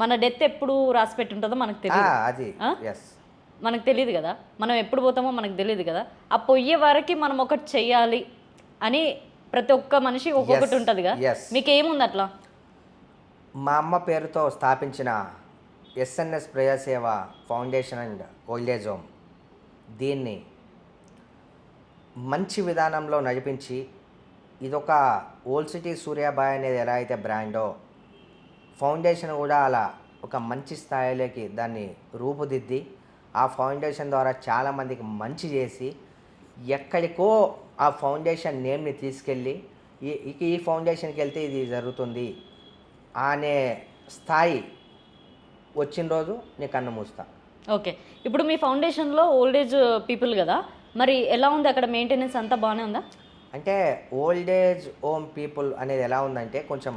మన డెత్ ఎప్పుడు రాసి పెట్టి ఉంటుందో మనకు తెలియదు. అది మనకు తెలియదు కదా, మనం ఎప్పుడు పోతామో మనకు తెలియదు కదా. ఆ పొయ్యే వరకు మనం ఒకటి చెయ్యాలి అని ప్రతి ఒక్క మనిషి ఒక్కొక్కటి ఉంటుంది కదా. మీకు ఏముంది అట్లా? మా అమ్మ పేరుతో స్థాపించిన ఎస్ఎన్ఎస్ ప్రజాసేవ ఫౌండేషన్ అండ్ ఓల్డేజ్ హోమ్, దీన్ని మంచి విధానంలో నడిపించి, ఇదొక ఓల్డ్ సిటీ సూర్యాబాయ్ అనేది ఎలా అయితే బ్రాండో, ఫౌండేషన్ కూడా అలా ఒక మంచి స్థాయిలోకి దాన్ని రూపుదిద్ది, ఆ ఫౌండేషన్ ద్వారా చాలామందికి మంచి చేసి, ఎక్కడికో ఆ ఫౌండేషన్ నేమ్ని తీసుకెళ్ళి ఈ ఫౌండేషన్కి వెళ్తే ఇది జరుగుతుంది అనే స్థాయి వచ్చిన రోజు నీ కన్ను మూస్తా. ఓకే. ఇప్పుడు మీ ఫౌండేషన్లో ఓల్డ్ ఏజ్ పీపుల్ కదా, మరి ఎలా ఉంది అక్కడ మెయింటెనెన్స్ అంతా బాగానే ఉందా? అంటే ఓల్డ్ ఏజ్ హోమ్ పీపుల్ అనేది ఎలా ఉందంటే కొంచెం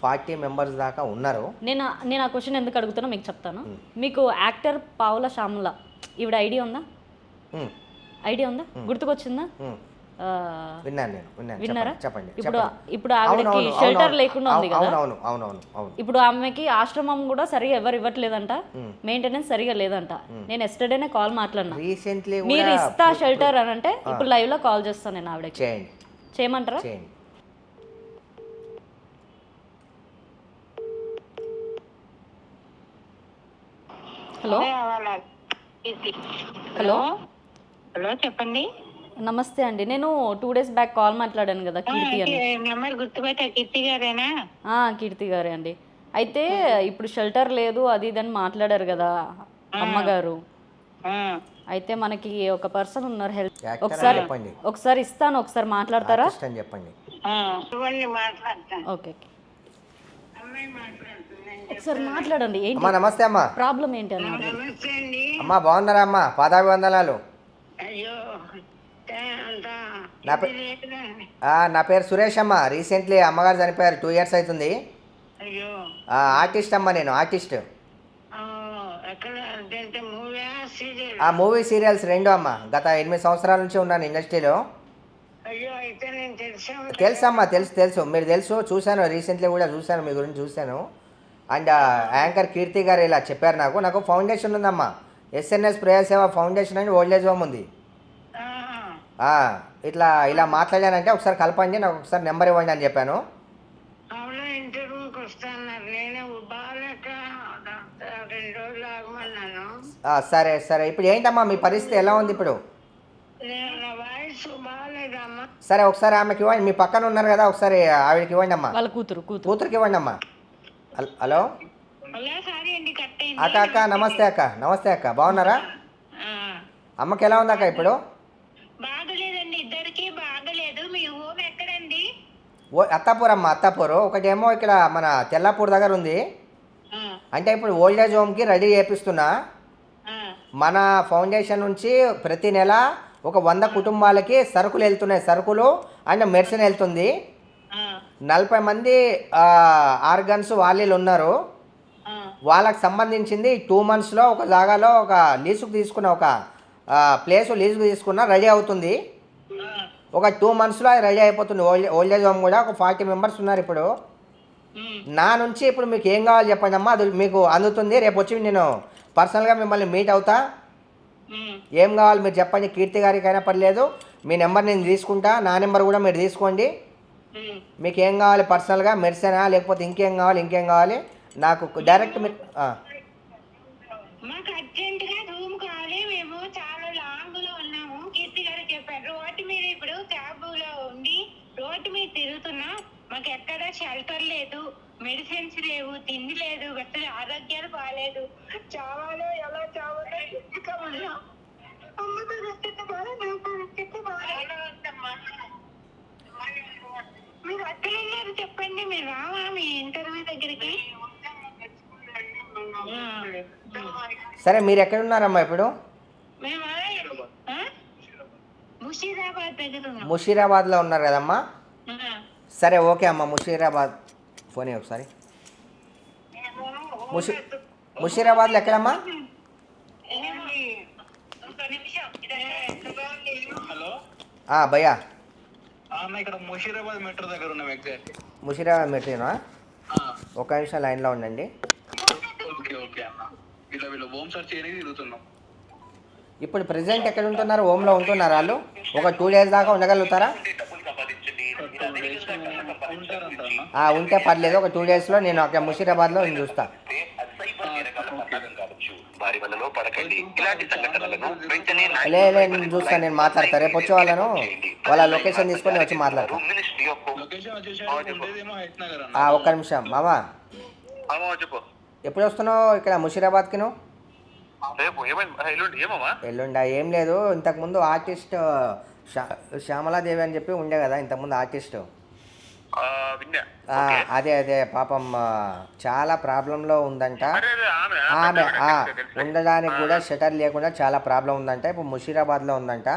40 మెంబర్స్ దాకా ఉన్నారు. నేను ఆ క్వశ్చన్ ఎందుకు అడుగుతున్నా మీకు చెప్తాను. మీకు యాక్టర్ పావుల శ్యామల ఈవిడ ఐడియా ఉందా? ఉమ్, గుర్తుకొచ్చిందా? ఉమ్. ఆ, విన్నాను నేను. విన్నారా? చెప్పండి. ఇప్పుడు ఆవిడకి షెల్టర్ లేకుండా ఉంది కదా. అవును. ఇప్పుడు ఆమెకి ఆశ్రమం కూడా సరిగా ఎవరు ఇవ్వట్లేదంట, మెయింటెనెన్స్ సరిగా లేదంట. నేను ఎస్టర్డేనే కాల్ మాట్లాడినా, రీసెంట్లీ మీరు ఇస్తా షెల్టర్ అని అంటే ఇప్పుడు లైవ్ లో కాల్ చేస్తాను నేను ఆవిడకి. చేయండి. చేయమంటారా? హలో హలో హలో చెప్పండి. నమస్తే అండి. నేను 2 days బ్యాక్ కాల్ మాట్లాడాను కదా, కీర్తి అని. నెంబర్ గుర్తుపెట్టా, కీర్తి గారేనా? కీర్తి గారే అండి. అయితే ఇప్పుడు షెల్టర్ లేదు అది ఇది అని మాట్లాడారు కదా అమ్మగారు. అయితే మనకి ఒక పర్సన్ ఉన్నారు హెల్ప్, ఒకసారి ఇస్తాను, ఒకసారి మాట్లాడతారా? చెప్పండి. ఓకే, ఒకసారి మాట్లాడండి. ఏంటి నమస్తే అమ్మా, ప్రాబ్లం ఏంటి అని. అమ్మా బాగున్నారా అమ్మా? పాదాభివందనాలు. నా పేరు సురేష్ అమ్మ. రీసెంట్లీ అమ్మగారు చనిపోయారు, 2 years అవుతుంది. ఆర్టిస్ట్ అమ్మ, నేను ఆర్టిస్ట్. మూవీ సీరియల్స్ 2 అమ్మ. గత 8 సంవత్సరాల నుంచి ఉన్నాను ఇండస్ట్రీలో. తెలుసమ్మా, తెలుసు, మీరు తెలుసు, చూశాను, రీసెంట్లీ కూడా చూశాను, మీ గురించి చూశాను. అండ్ యాంకర్ కీర్తి గారు ఇలా చెప్పారు నాకు ఫౌండేషన్ ఉందమ్మా, ఎస్ఎన్ఎస్ ప్రేయర్ సేవ ఫౌండేషన్ అని ఓల్డ్ ఏజ్ హోమ్ ఉంది. ఇలా మాట్లాడానంటే ఒకసారి కలపండి, నాకు ఒకసారి నెంబర్ ఇవ్వండి అని చెప్పాను. సరే ఇప్పుడు ఏంటమ్మా మీ పరిస్థితి ఎలా ఉంది ఇప్పుడు? సరే ఒకసారి ఆమెకి ఇవ్వండి, మీ పక్కన ఉన్నారు కదా, ఒకసారి ఆవిడకి ఇవ్వండి అమ్మా. వాళ్ళ కూతురికి ఇవ్వండి అమ్మా. హలో అక్క, నమస్తే అక్క, బాగున్నారా? అమ్మకి ఎలా ఉంది అక్క ఇప్పుడు? అత్తాపూర్ ఒకటేమో ఇక్కడ మన తెల్లాపూర్ దగ్గర ఉంది. అంటే ఇప్పుడు ఓల్డ్ ఏజ్ హోమ్కి రెడీ చేపిస్తున్నా. మన ఫౌండేషన్ నుంచి ప్రతి నెల ఒక 100 కుటుంబాలకి సరుకులు వెళ్తున్నాయి, సరుకులు అండ్ మెడిసిన్ వెళ్తుంది. 40 మంది ఆర్గన్స్ వాళ్ళు ఉన్నారు. వాళ్ళకి సంబంధించింది 2 monthsలో ఒక జాగాలో ఒక లీజుకు తీసుకున్న ఒక ప్లేస్ లీజుకు తీసుకున్న రెడీ అవుతుంది. ఒక 2 monthsలో అది రెడీ అయిపోతుంది. ఓల్డ్ ఏజ్ హోమ్ కూడా ఒక 40 members ఉన్నారు ఇప్పుడు. నా నుంచి ఇప్పుడు మీకు ఏం కావాలి చెప్పండి అమ్మా, అది మీకు అందుతుంది. రేపు వచ్చి నేను పర్సనల్గా మిమ్మల్ని మీట్ అవుతా. ఏం కావాలి మీరు చెప్పండి. కీర్తి గారికి అయినా పర్లేదు, మీ నెంబర్ నేను తీసుకుంటా, నా నెంబర్ కూడా మీరు తీసుకోండి. మీకు ఏం కావాలి పర్సనల్గా, మెడిసినా లేకపోతే ఇంకేం కావాలి నాకు డైరెక్ట్ మీరు మాకు అర్జెంట్ గా రూమ్ కావాలి, మేము చాలా లాంగ్ లో ఉన్నాము. కీర్తి గారు చెప్పారు, రోడ్డు మీద ఇప్పుడు క్యాబ్ లో ఉండి రోడ్డు మీద తిరుగుతున్నా, మాకు ఎక్కడ షెల్టర్ లేదు, మెడిసిన్స్ లేవు, తిండి లేదు, వ్యక్తుల ఆరోగ్యాలు బాగాలేదు, చావాలో ఎలా చావాలో మీరు అక్కడ చెప్పండి, మీరు రావా మీ ఇంటర్వ్యూ దగ్గరికి? సరే మీరు ఎక్కడ ఉన్నారమ్మా ఇప్పుడు? ముషీరాబాద్లో ఉన్నారు కదమ్మా. సరే ఓకే అమ్మా, ముషీరాబాద్ ఫోన్ ఒకసారి. ముషీరాబాద్లో ఎక్కడమ్మా? భయ్యా ఇక్కడ ముషీరాబాద్ మెట్రో దగ్గర ఉన్నాం. ఎగ్జాక్ట్ ముషీరాబాద్ మెట్రోనా? ఒక నిమిషం లైన్లో ఉండండి. ఓకే అన్న, ఇలా వీళ్ళు హోమ్ సర్చ్ చేయడానికి తిరుగుతున్నాం. ఇప్పుడు ప్రెసెంట్ ఎక్కడ ఉంటున్నారు? హోమ్లో ఉంటున్నారు వాళ్ళు? ఒక 2 days దాకా ఉండగలుగుతారా? ఉంటే పర్లేదు, ఒక 2 daysలో నేను అక్కడ ముషీరాబాద్లో నేను చూస్తా. నేను చూస్తాను, నేను మాట్లాడతాను. రేపు వచ్చే వాళ్ళ లొకేషన్ తీసుకొని వచ్చి మాట్లాడతాను. ఒక్క నిమిషం మామా, ఎప్పుడు వస్తున్నావు ఇక్కడ ముషీరాబాద్కి నువ్వు? ఎల్లుండా? ఏం లేదు, ఇంతకుముందు ఆర్టిస్ట్ శ్యామలాదేవి అని చెప్పి ఉండే కదా ఇంతకుముందు ఆర్టిస్ట్. అదే పాపం చాలా ప్రాబ్లంలో ఉందంట ఆమె. ఉండడానికి కూడా షటర్ లేకుండా చాలా ప్రాబ్లం ఉందంట. ఇప్పుడు ముషీరాబాద్లో ఉందంట.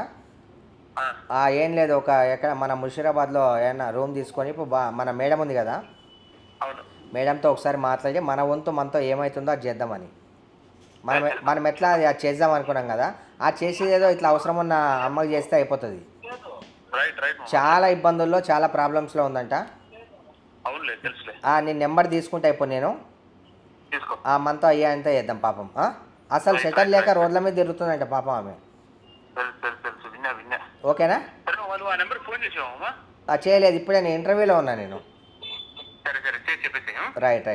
ఏం లేదు, ఎక్కడ మన ముషీరాబాద్లో ఏమన్నా రూమ్ తీసుకొని ఇప్పుడు మన మేడం ఉంది కదా, మేడంతో ఒకసారి మాట్లాడి మన వంతు మనతో ఏమవుతుందో అది చేద్దామని. మనం ఎట్లా అది చేద్దాం అనుకున్నాం కదా, ఆ చేసేదేదో ఇట్లా అవసరం ఉన్న అమ్మకి చేస్తే అయిపోతుంది. రైట్ చాలా ఇబ్బందుల్లో చాలా ప్రాబ్లమ్స్లో ఉందంట. అవునులే తెలుసులే. నేను నెంబర్ తీసుకుంటే ఇప్పుడు నేను తీసుకో. మనతో అయ్యా అంతా చేద్దాం పాపం. అసలు షటర్ లేక రోడ్ల మీద తిరుగుతుందంట పాపం ఆమె. తెలుసు విన్నా. ఓకేనా? సరే వాళ్ళు ఆ నెంబర్ ఫోన్ చేసావమ్మా? చేయలేదు, ఇప్పుడే నేను ఇంటర్వ్యూలో ఉన్నా నేను. సరే చేసి చెప్పేసి. రైట్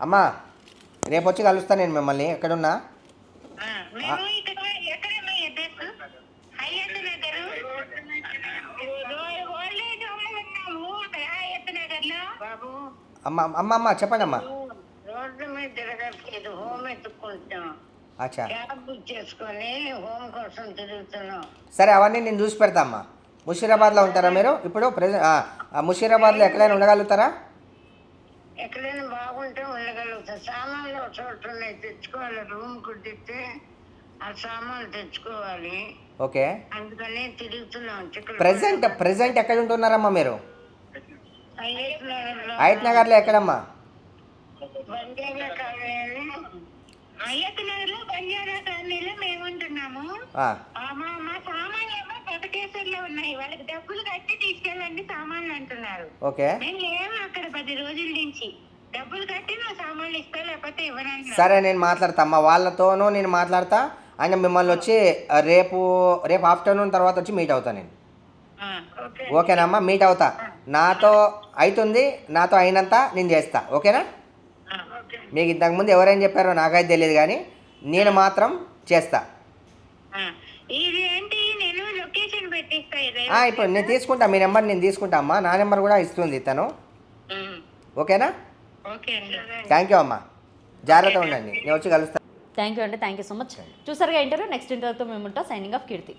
అమ్మా, రేపు వచ్చి కలుస్తాను నేను మిమ్మల్ని. ఎక్కడున్నా? మేము ఇక్కడ ఎక్కడమ్మా address? Hayath Nagar old age home ఉన్నాము. హయత్ నగర్ లో బాబు. అమ్మ చెప్పండి అమ్మా. రోడ్డు మీద తిరగట్లేదు, హోమ్ ఎత్తుకుంటాం. అచ్చా, క్యాబ్ బుక్ చేసుకొని హోమ్ కోసం తిరుగుతున్నాం. సరే అవన్నీ నేను చూసి పెడతా అమ్మా. ముషీరాబాద్లో ఉంటారా మీరు ఇప్పుడు ముషీరాబాద్లో ఎక్కడైనా ఉండగలుగుతారా? ఎక్కడైనా బాగుంటే ఉండగలుగుతాం. సామాన్లు ఒక చోట ఉన్నాయి, తెచ్చుకోవాలి. రూమ్ కుట్టిస్తే ఆ సామాన్లు తెచ్చుకోవాలి. ఓకే, అందుకని తిరుగుతున్నాం. ప్రెసెంట్ ఎక్కడ ఉంటున్నారమ్మా మీరు? హయత్ నగర్ లో. హయత్ నగర్లో ఎక్కడమ్మా? బంజారా కాలనీ. హయత్ నగర్ లో బంజారా కాలనీలో మేము ఉంటున్నాము. మా సామాన్లు ఏమో పటకేశ్వర్లో ఉన్నాయి. వాళ్ళకి డబ్బులు కట్టి తీసుకెళ్ళండి సామాన్లు అంటున్నారు. ఓకే, మేము లేము అక్కడ 10 రోజుల నుంచి. డబ్బులు కట్టి మా సామాన్లు ఇస్తా, లేకపోతే ఇవ్వనండి. సరే నేను మాట్లాడతా అమ్మా, వాళ్ళతోనూ నేను మాట్లాడతా. ఆయన మిమ్మల్ని వచ్చి రేపు ఆఫ్టర్నూన్ తర్వాత వచ్చి మీట్ అవుతా నేను. ఓకేనమ్మా, మీట్ అవుతా. నాతో అవుతుంది, నాతో అయినంత నేను చేస్తా. ఓకేనా? మీకు ఇంతకుముందు ఎవరైనా చెప్పారో నాకైతే తెలియదు, కానీ నేను మాత్రం చేస్తా. ఇది ఏంటి, నేను లొకేషన్ పెట్టిస్తా. ఇప్పుడు నేను తీసుకుంటా, మీ నెంబర్ నేను తీసుకుంటా అమ్మా. నా నెంబర్ కూడా ఇస్తుంది తను. ఓకేనా? ఓకే అండి. థ్యాంక్ యూ అమ్మా, జాగ్రత్తగా ఉండండి. నేను వచ్చి కలుస్తాను. Thank you so much. చూసారుగా ఇంటర్వ్యూ. నెక్స్ట్ ఇంటర్వ్యూతో మేము ఉంటాం. సైనింగ్ ఆఫ్ కీర్తి.